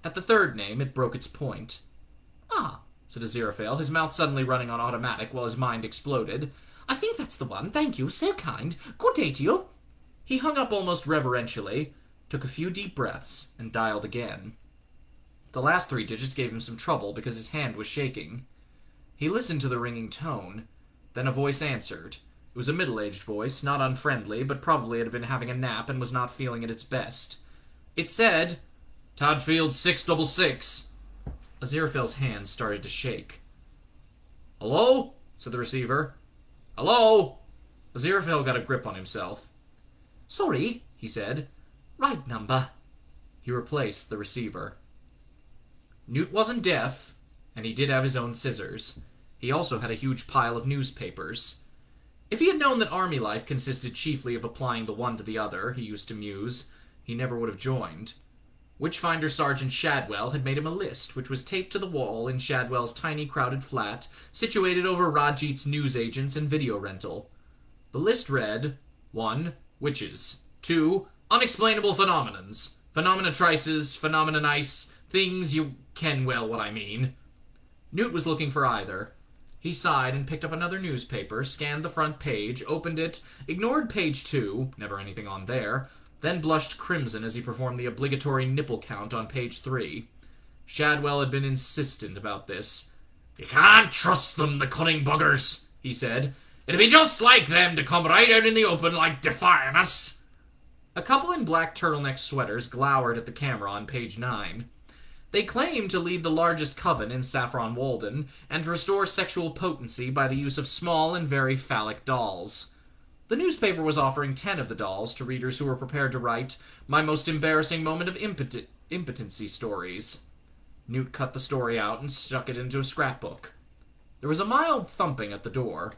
At the third name, it broke its point. Ah, said Aziraphale, his mouth suddenly running on automatic while his mind exploded. I think that's the one. Thank you. So kind. Good day to you. He hung up almost reverentially, took a few deep breaths, and dialed again. The last 3 digits gave him some trouble because his hand was shaking. He listened to the ringing tone. Then a voice answered. It was a middle-aged voice, not unfriendly, but probably it had been having a nap and was not feeling at its best. It said, Tadfield 666. Aziraphale's hands started to shake. Hello? Said the receiver. Hello? Aziraphale got a grip on himself. Sorry, he said. Right number. He replaced the receiver. Newt wasn't deaf, and he did have his own scissors. He also had a huge pile of newspapers. If he had known that army life consisted chiefly of applying the one to the other, he used to muse, he never would have joined. Witchfinder Sergeant Shadwell had made him a list, which was taped to the wall in Shadwell's tiny crowded flat, situated over Rajit's newsagents and video rental. The list read, 1. Witches. 2. Unexplainable phenomenons. Phenomenatrices, phenomenonice, things you ken well what I mean. Newt was looking for either. He sighed and picked up another newspaper, scanned the front page, opened it, ignored page 2, never anything on there, then blushed crimson as he performed the obligatory nipple count on page 3. Shadwell had been insistent about this. You can't trust them, the cunning buggers, he said. It'd be just like them to come right out in the open like defying us. A couple in black turtleneck sweaters glowered at the camera on page 9. They claimed to lead the largest coven in Saffron Walden and to restore sexual potency by the use of small and very phallic dolls. The newspaper was offering 10 of the dolls to readers who were prepared to write my most embarrassing moment of impotency stories. Newt cut the story out and stuck it into a scrapbook. There was a mild thumping at the door.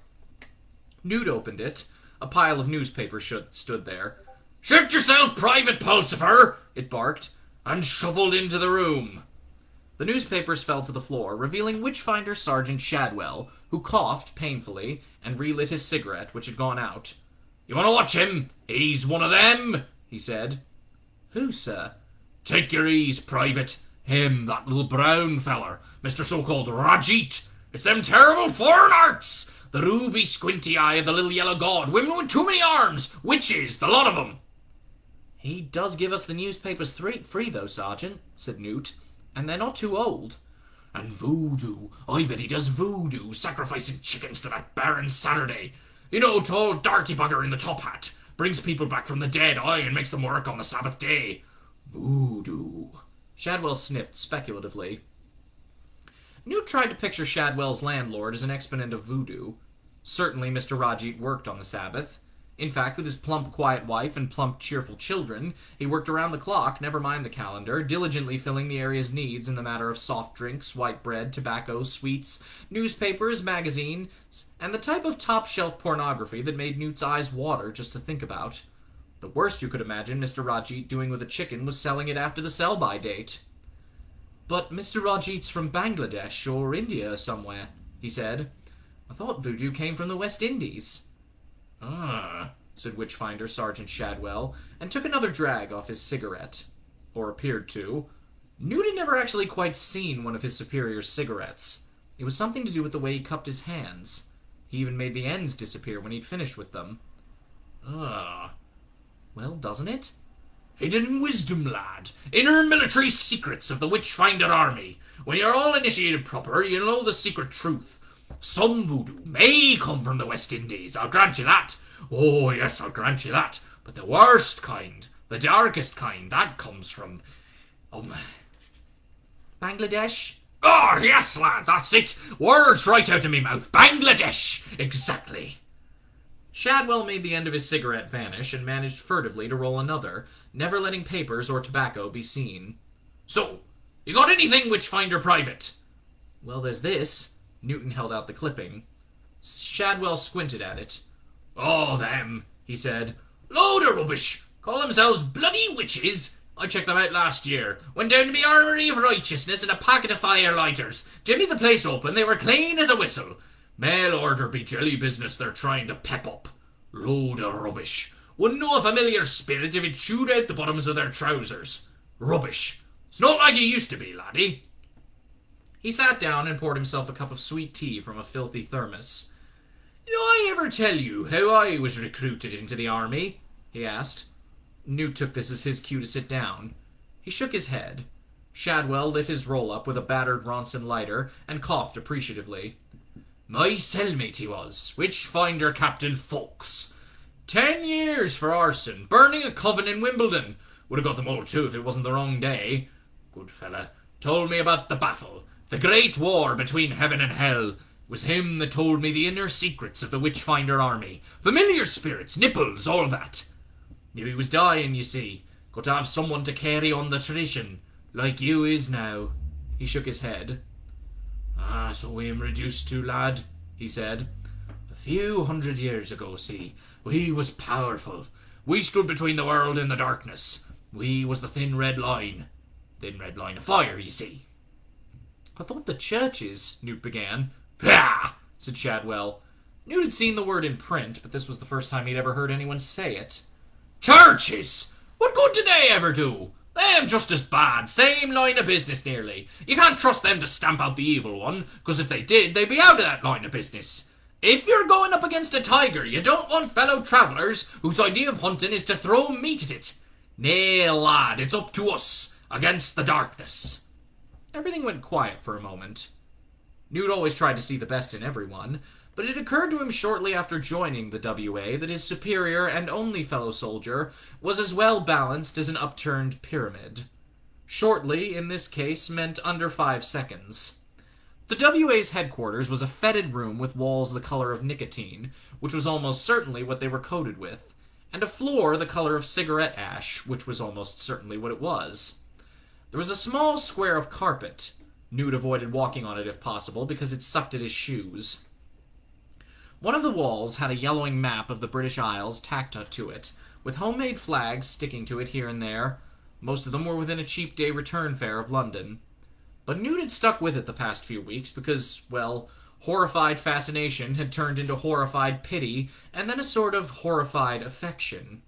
Newt opened it. A pile of newspapers stood there. "Shift yourself, Private Pulsifer," it barked, and shuffled into the room. The newspapers fell to the floor, revealing Witchfinder Sergeant Shadwell, who coughed painfully and relit his cigarette, which had gone out. "You want to watch him? He's one of them," he said. "Who, sir?" "Take your ease, Private. Him, that little brown feller, Mr. So-called Rajit. It's them terrible foreign arts. The ruby squinty eye of the little yellow god, women with too many arms, witches, the lot of them." "He does give us the newspapers free though, Sergeant," said Newt. "And they're not too old." "And voodoo. I bet he does voodoo, sacrificing chickens to that Baron Saturday. You know, tall darky bugger in the top hat. Brings people back from the dead, and makes them work on the Sabbath day. Voodoo." Shadwell sniffed speculatively. Newt tried to picture Shadwell's landlord as an exponent of voodoo. Certainly Mr. Rajit worked on the Sabbath. In fact, with his plump, quiet wife and plump, cheerful children, he worked around the clock, never mind the calendar, diligently filling the area's needs in the matter of soft drinks, white bread, tobacco, sweets, newspapers, magazines, and the type of top-shelf pornography that made Newt's eyes water just to think about. The worst you could imagine Mr. Rajit doing with a chicken was selling it after the sell-by date. "But Mr. Rajit's from Bangladesh or India or somewhere," he said. "I thought voodoo came from the West Indies." "Ah," said Witchfinder Sergeant Shadwell, and took another drag off his cigarette. Or appeared to. Newt had never actually quite seen one of his superior's cigarettes. It was something to do with the way he cupped his hands. He even made the ends disappear when he'd finished with them. "Ah. Well, doesn't it?" Hidden wisdom, lad. Inner military secrets of the Witchfinder Army. When you're all initiated proper, you'll know the secret truth. Some voodoo may come from the West Indies, I'll grant you that. Oh, yes, I'll grant you that. But the worst kind, the darkest kind, that comes from... Bangladesh? Oh, yes, lad, that's it. Words right out of me mouth. Bangladesh. Exactly. Shadwell made the end of his cigarette vanish and managed furtively to roll another, never letting papers or tobacco be seen. "So, you got anything, Witchfinder Private?" "Well, there's this." Newton held out the clipping. Shadwell squinted at it. "Oh, them," he said. "Load of rubbish. Call themselves bloody witches. I checked them out last year. Went down to the Armoury of Righteousness in a packet of firelighters. Jimmy the place open, they were clean as a whistle. Mail order be jelly business they're trying to pep up. Load of rubbish. Wouldn't know a familiar spirit if it chewed out the bottoms of their trousers. Rubbish. It's not like it used to be, laddie." He sat down and poured himself a cup of sweet tea from a filthy thermos. "Did I ever tell you how I was recruited into the army?" he asked. Newt took this as his cue to sit down. He shook his head. Shadwell lit his roll-up with a battered Ronson lighter and coughed appreciatively. "My cellmate he was, Witchfinder Captain Fawkes. 10 years for arson, burning a coven in Wimbledon. Would have got them all too if it wasn't the wrong day. Good fella. Told me about the battle. The great war between heaven and hell. It was him that told me the inner secrets of the Witchfinder Army. Familiar spirits, nipples, all that. Knew he was dying, you see. Got to have someone to carry on the tradition. Like you is now." He shook his head. "Ah, so we'm reduced to, lad," he said. "A few 100 years ago, see, we was powerful. We stood between the world and the darkness. We was the thin red line. Thin red line of fire, you see." "I thought the churches," Newt began. "Pah!" said Shadwell. Newt had seen the word in print, but this was the first time he'd ever heard anyone say it. "Churches! What good did they ever do? Them just as bad, same line of business nearly. You can't trust them to stamp out the evil one, because if they did, they'd be out of that line of business. If you're going up against a tiger, you don't want fellow travellers whose idea of hunting is to throw meat at it. Nay, lad, it's up to us, against the darkness." Everything went quiet for a moment. Newt always tried to see the best in everyone, but it occurred to him shortly after joining the WA that his superior and only fellow soldier was as well balanced as an upturned pyramid. Shortly, in this case, meant under 5 seconds. The WA's headquarters was a fetid room with walls the color of nicotine, which was almost certainly what they were coated with, and a floor the color of cigarette ash, which was almost certainly what it was. There was a small square of carpet. Newt avoided walking on it if possible because it sucked at his shoes. One of the walls had a yellowing map of the British Isles tacked to it, with homemade flags sticking to it here and there. Most of them were within a cheap day return fare of London. But Newt had stuck with it the past few weeks because, well, horrified fascination had turned into horrified pity, and then a sort of horrified affection.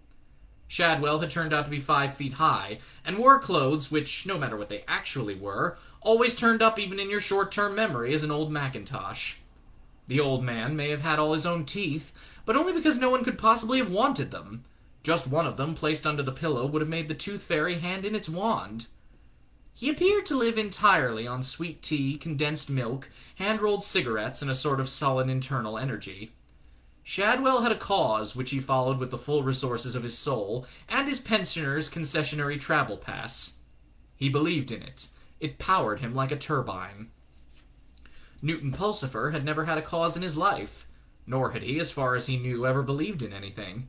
Shadwell had turned out to be 5 feet high, and wore clothes which, no matter what they actually were, always turned up even in your short-term memory as an old Macintosh. The old man may have had all his own teeth, but only because no one could possibly have wanted them. Just one of them, placed under the pillow, would have made the tooth fairy hand in its wand. He appeared to live entirely on sweet tea, condensed milk, hand-rolled cigarettes, and a sort of sullen internal energy. Shadwell had a cause which he followed with the full resources of his soul, and his pensioner's concessionary travel pass. He believed in it. It powered him like a turbine. Newton Pulsifer had never had a cause in his life, nor had he, as far as he knew, ever believed in anything.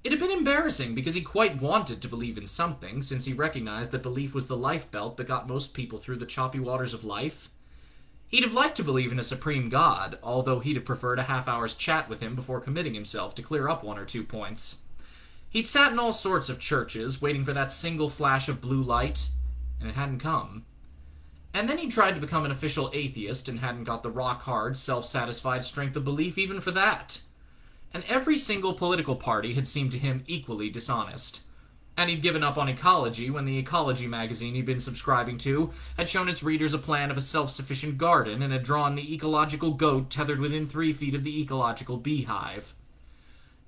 It had been embarrassing because he quite wanted to believe in something, since he recognized that belief was the lifebelt that got most people through the choppy waters of life. He'd have liked to believe in a supreme god, although he'd have preferred a half-hour's chat with him before committing himself to clear up 1 or 2 points. He'd sat in all sorts of churches, waiting for that single flash of blue light, and it hadn't come. And then he tried to become an official atheist and hadn't got the rock-hard, self-satisfied strength of belief even for that. And every single political party had seemed to him equally dishonest. And he'd given up on ecology when the ecology magazine he'd been subscribing to had shown its readers a plan of a self-sufficient garden and had drawn the ecological goat tethered within 3 feet of the ecological beehive.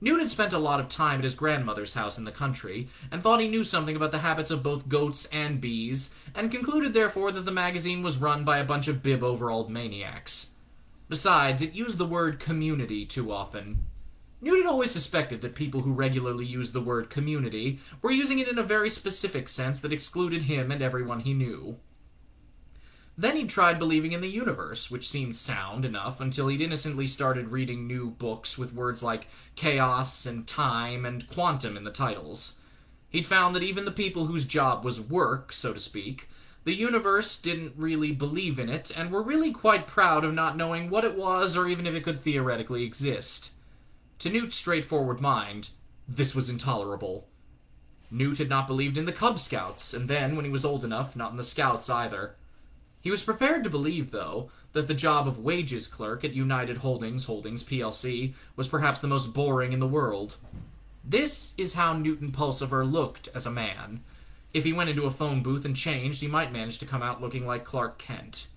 Newt had spent a lot of time at his grandmother's house in the country, and thought he knew something about the habits of both goats and bees, and concluded therefore that the magazine was run by a bunch of bib-overalled maniacs. Besides, it used the word community too often. Newt had always suspected that people who regularly used the word community were using it in a very specific sense that excluded him and everyone he knew. Then he'd tried believing in the universe, which seemed sound enough until he'd innocently started reading new books with words like chaos and time and quantum in the titles. He'd found that even the people whose job was work, so to speak, the universe didn't really believe in it and were really quite proud of not knowing what it was or even if it could theoretically exist. To Newt's straightforward mind, this was intolerable. Newt had not believed in the Cub Scouts, and then, when he was old enough, not in the Scouts either. He was prepared to believe, though, that the job of wages clerk at United Holdings plc was perhaps the most boring in the world. This is how Newton Pulsifer looked as a man. If he went into a phone booth and changed, he might manage to come out looking like Clark Kent.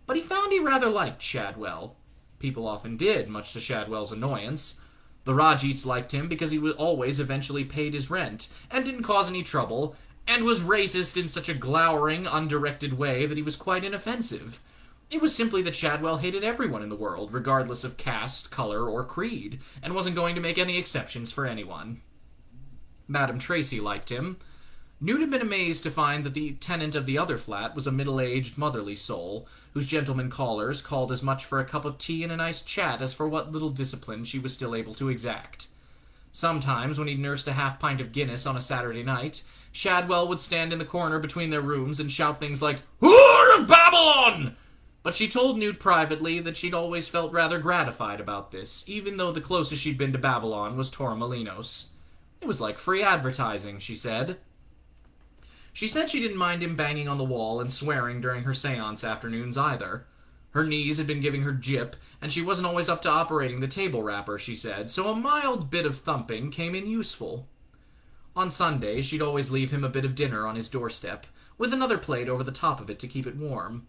But he found he rather liked Shadwell. People often did, much to Shadwell's annoyance. The Rajites liked him because he always eventually paid his rent, and didn't cause any trouble, and was racist in such a glowering, undirected way that he was quite inoffensive. It was simply that Shadwell hated everyone in the world, regardless of caste, color, or creed, and wasn't going to make any exceptions for anyone. Madame Tracy liked him. Newt had been amazed to find that the tenant of the other flat was a middle-aged, motherly soul, whose gentlemen callers called as much for a cup of tea and a nice chat as for what little discipline she was still able to exact. Sometimes, when he'd nursed a half-pint of Guinness on a Saturday night, Shadwell would stand in the corner between their rooms and shout things like, "Whore of Babylon!" But she told Newt privately that she'd always felt rather gratified about this, even though the closest she'd been to Babylon was Torremolinos. It was like free advertising, she said. She said she didn't mind him banging on the wall and swearing during her seance afternoons either. Her knees had been giving her jip, and she wasn't always up to operating the table wrapper, she said, so a mild bit of thumping came in useful. On Sundays, she'd always leave him a bit of dinner on his doorstep, with another plate over the top of it to keep it warm.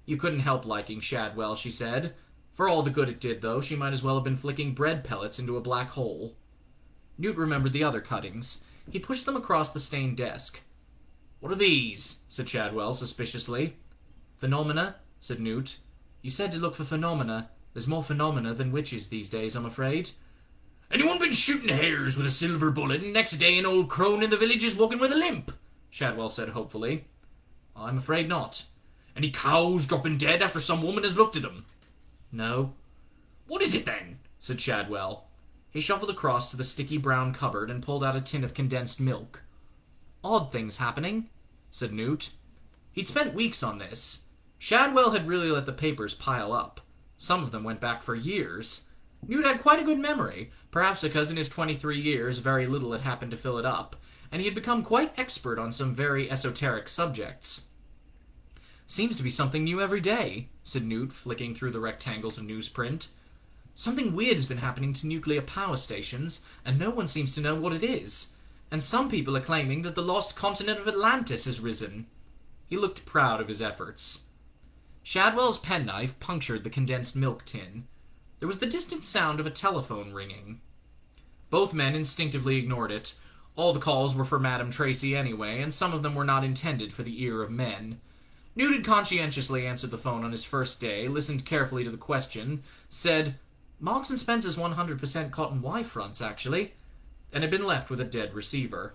You couldn't help liking Shadwell, she said. For all the good it did, though, she might as well have been flicking bread pellets into a black hole. Newt remembered the other cuttings. He pushed them across the stained desk. "What are these?" said Shadwell, suspiciously. "Phenomena," said Newt. "You said to look for phenomena. There's more phenomena than witches these days, I'm afraid." "Anyone been shooting hares with a silver bullet, and next day an old crone in the village is walking with a limp?" Shadwell said hopefully. "I'm afraid not." "Any cows dropping dead after some woman has looked at them?" "No." "What is it, then?" said Shadwell. He shuffled across to the sticky brown cupboard and pulled out a tin of condensed milk. "Odd things happening," said Newt. He'd spent weeks on this. Shadwell had really let the papers pile up. Some of them went back for years. Newt had quite a good memory, perhaps because in his 23 years very little had happened to fill it up, and he had become quite expert on some very esoteric subjects. "Seems to be something new every day," said Newt, flicking through the rectangles of newsprint. "Something weird has been happening to nuclear power stations, and no one seems to know what it is. And some people are claiming that the Lost Continent of Atlantis has risen." He looked proud of his efforts. Shadwell's penknife punctured the condensed milk tin. There was the distant sound of a telephone ringing. Both men instinctively ignored it. All the calls were for Madame Tracy anyway, and some of them were not intended for the ear of men. Newt had conscientiously answered the phone on his first day, listened carefully to the question, said, "Marks and Spencer's 100% cotton Y fronts, actually," and had been left with a dead receiver.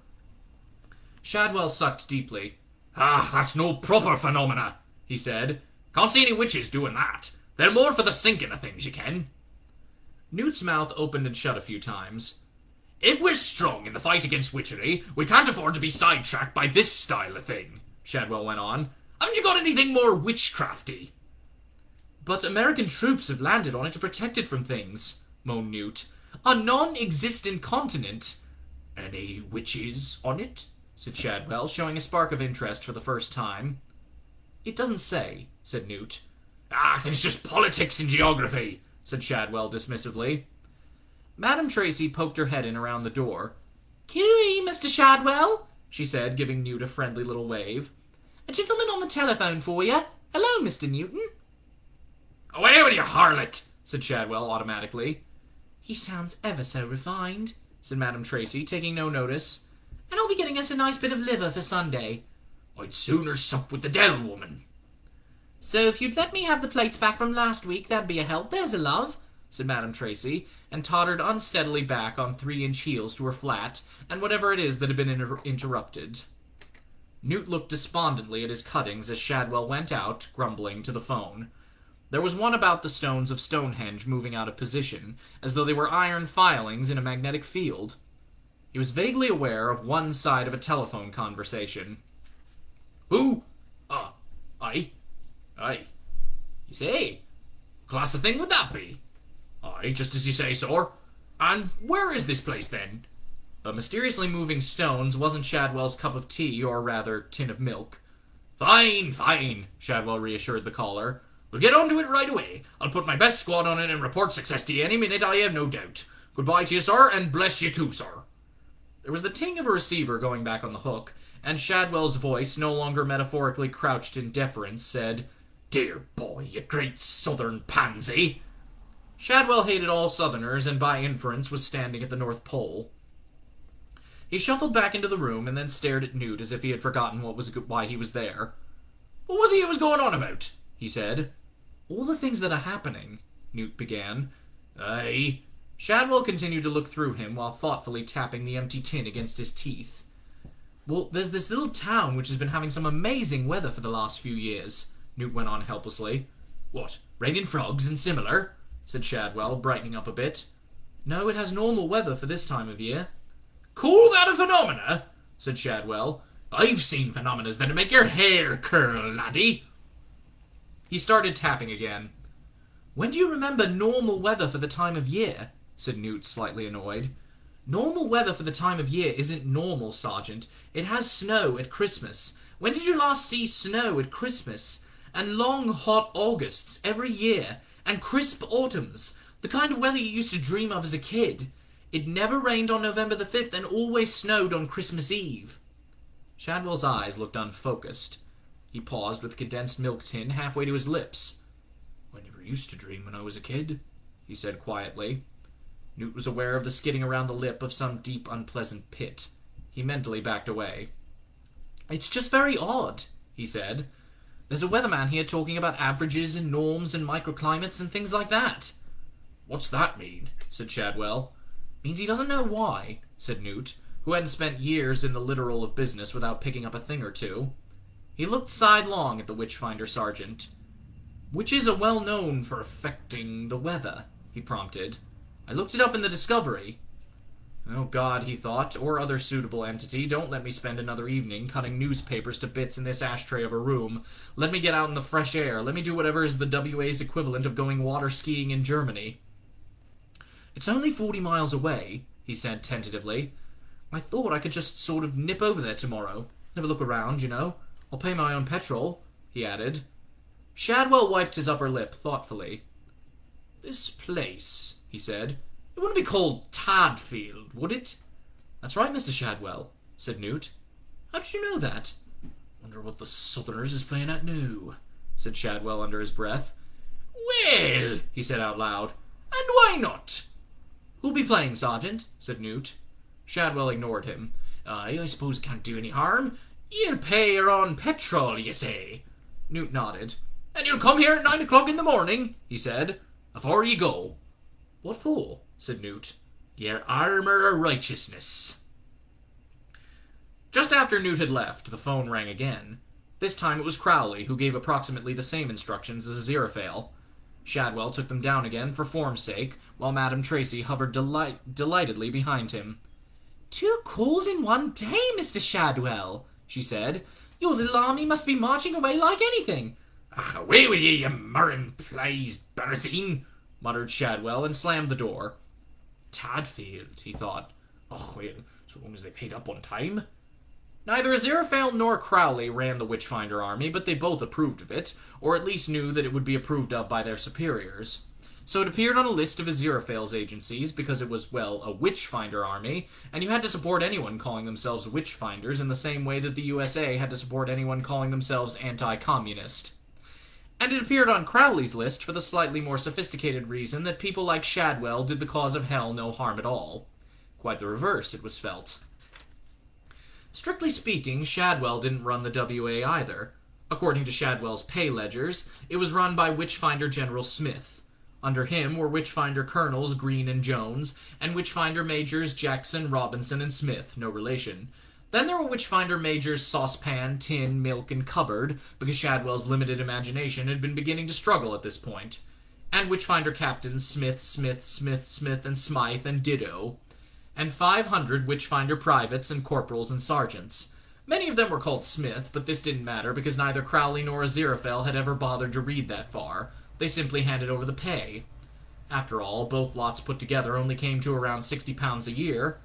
Shadwell sucked deeply. That's no proper phenomena," he said. "Can't see any witches doing that. They're more for the sinking of things, you ken." Newt's mouth opened and shut a few times. "If we're strong in the fight against witchery, we can't afford to be sidetracked by this style of thing," Shadwell went on. "Haven't you got anything more witchcrafty?" "But American troops have landed on it to protect it from things," moaned Newt. "A non-existent continent." "Any witches on it?" said Shadwell, showing a spark of interest for the first time. "It doesn't say," said Newt. Then it's just politics and geography," said Shadwell dismissively. Madame Tracy poked her head in around the door. "Cooey, Mr. Shadwell," she said, giving Newt a friendly little wave. "A gentleman on the telephone for you. Hello, Mr. Newton." "Away with you, harlot," said Shadwell automatically. "He sounds ever so refined," said Madame Tracy, taking no notice. "And I'll be getting us a nice bit of liver for Sunday." "I'd sooner sup with the Dell woman." "So if you'd let me have the plates back from last week, that'd be a help. There's a love," said Madame Tracy, and tottered unsteadily back on 3-inch heels to her flat, and whatever it is that had been interrupted. Newt looked despondently at his cuttings as Shadwell went out, grumbling, to the phone. There was one about the stones of Stonehenge moving out of position, as though they were iron filings in a magnetic field. He was vaguely aware of one side of a telephone conversation. "Who? Aye. You say? Class of thing would that be?" "Aye, just as you say, sir. And where is this place, then?" But mysteriously moving stones wasn't Shadwell's cup of tea, or rather, tin of milk. Fine, Shadwell reassured the caller. "We'll get on to it right away. I'll put my best squad on it and report success to you any minute, I have no doubt. Goodbye to you, sir, and bless you too, sir." There was the ting of a receiver going back on the hook, and Shadwell's voice, no longer metaphorically crouched in deference, said, "Dear boy, you great southern pansy." Shadwell hated all southerners, and by inference was standing at the North Pole. He shuffled back into the room and then stared at Newt as if he had forgotten why he was there. "What was it was going on about?" he said. "All the things that are happening," Newt began. "Aye." Shadwell continued to look through him while thoughtfully tapping the empty tin against his teeth. "Well, there's this little town which has been having some amazing weather for the last few years," Newt went on helplessly. "What, raining frogs and similar?" said Shadwell, brightening up a bit. "No, it has normal weather for this time of year." "Call that a phenomena?" said Shadwell. "I've seen phenomena that'd make your hair curl, laddie." He started tapping again. "When do you remember normal weather for the time of year?" said Newt, slightly annoyed. "Normal weather for the time of year isn't normal, Sergeant. It has snow at Christmas. When did you last see snow at Christmas? And long, hot Augusts every year, and crisp autumns, the kind of weather you used to dream of as a kid. It never rained on November the 5th and always snowed on Christmas Eve." Shadwell's eyes looked unfocused. He paused with condensed milk tin halfway to his lips. "I never used to dream when I was a kid," he said quietly. Newt was aware of the skidding around the lip of some deep, unpleasant pit. He mentally backed away. "It's just very odd," he said. "There's a weatherman here talking about averages and norms and microclimates and things like that." "What's that mean?" said Shadwell. "Means he doesn't know why," said Newt, who hadn't spent years in the literal of business without picking up a thing or two. He looked sidelong at the Witchfinder Sergeant. "Witches are well known for affecting the weather," he prompted. "I looked it up in the Discovery." Oh God, he thought, or other suitable entity, don't let me spend another evening cutting newspapers to bits in this ashtray of a room. Let me get out in the fresh air. Let me do whatever is the WA's equivalent of going water skiing in Germany. It's only 40 miles away, he said tentatively. I thought I could just sort of nip over there tomorrow. Have a look around, you know. I'll pay my own petrol, he added. Shadwell wiped his upper lip thoughtfully. This place, he said. It wouldn't be called Tadfield, would it? That's right, Mr. Shadwell, said Newt. How did you know that? Wonder what the Southerners is playing at now, said Shadwell under his breath. Well, he said out loud, and why not? Who'll be playing, Sergeant? Said Newt. Shadwell ignored him. I suppose it can't do any harm. You'll pay your own petrol, you say? Newt nodded. And you'll come here at 9 o'clock in the morning, he said, afore you go. What for? Said Newt. Your armour of righteousness. Just after Newt had left, the phone rang again. This time it was Crowley, who gave approximately the same instructions as Aziraphale. Shadwell took them down again for form's sake, while Madame Tracy hovered delightedly behind him. 2 calls in one day, Mr. Shadwell, she said. Your little army must be marching away like anything. Away with you murrin-pleased Barazine, muttered Shadwell, and slammed the door. Tadfield, he thought. Oh, well, so long as they paid up on time. Neither Aziraphale nor Crowley ran the Witchfinder Army, but they both approved of it, or at least knew that it would be approved of by their superiors. So it appeared on a list of Aziraphale's agencies because it was, well, a Witchfinder Army, and you had to support anyone calling themselves Witchfinders in the same way that the USA had to support anyone calling themselves anti-communist. And it appeared on Crowley's list for the slightly more sophisticated reason that people like Shadwell did the cause of hell no harm at all. Quite the reverse, it was felt. Strictly speaking, Shadwell didn't run the WA either. According to Shadwell's pay ledgers, it was run by Witchfinder General Smith. Under him were Witchfinder Colonels Green and Jones, and Witchfinder Majors Jackson, Robinson, and Smith, no relation. Then there were Witchfinder Majors Saucepan, Tin, Milk, and Cupboard, because Shadwell's limited imagination had been beginning to struggle at this point. And Witchfinder Captains Smith, Smith, Smith, Smith, and Smythe, and Ditto. And 500 Witchfinder Privates and Corporals and Sergeants. Many of them were called Smith, but this didn't matter because neither Crowley nor Aziraphale had ever bothered to read that far. They simply handed over the pay. After all, both lots put together only came to around £60 a year.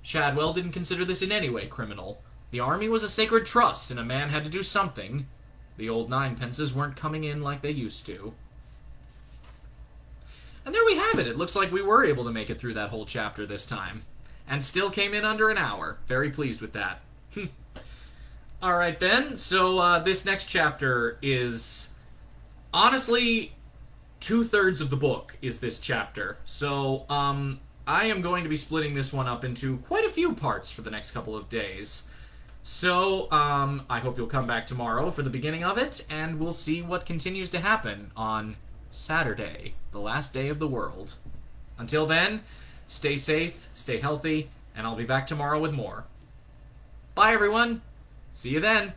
Shadwell didn't consider this in any way criminal. The army was a sacred trust, and a man had to do something. The old ninepences weren't coming in like they used to. And there we have it. It looks like we were able to make it through that whole chapter this time. And still came in under an hour. Very pleased with that. Alright then, so this next chapter is... honestly, 2/3 of the book is this chapter. So, I am going to be splitting this one up into quite a few parts for the next couple of days. So, I hope you'll come back tomorrow for the beginning of it, and we'll see what continues to happen on Saturday, the last day of the world. Until then, stay safe, stay healthy, and I'll be back tomorrow with more. Bye, everyone! See you then!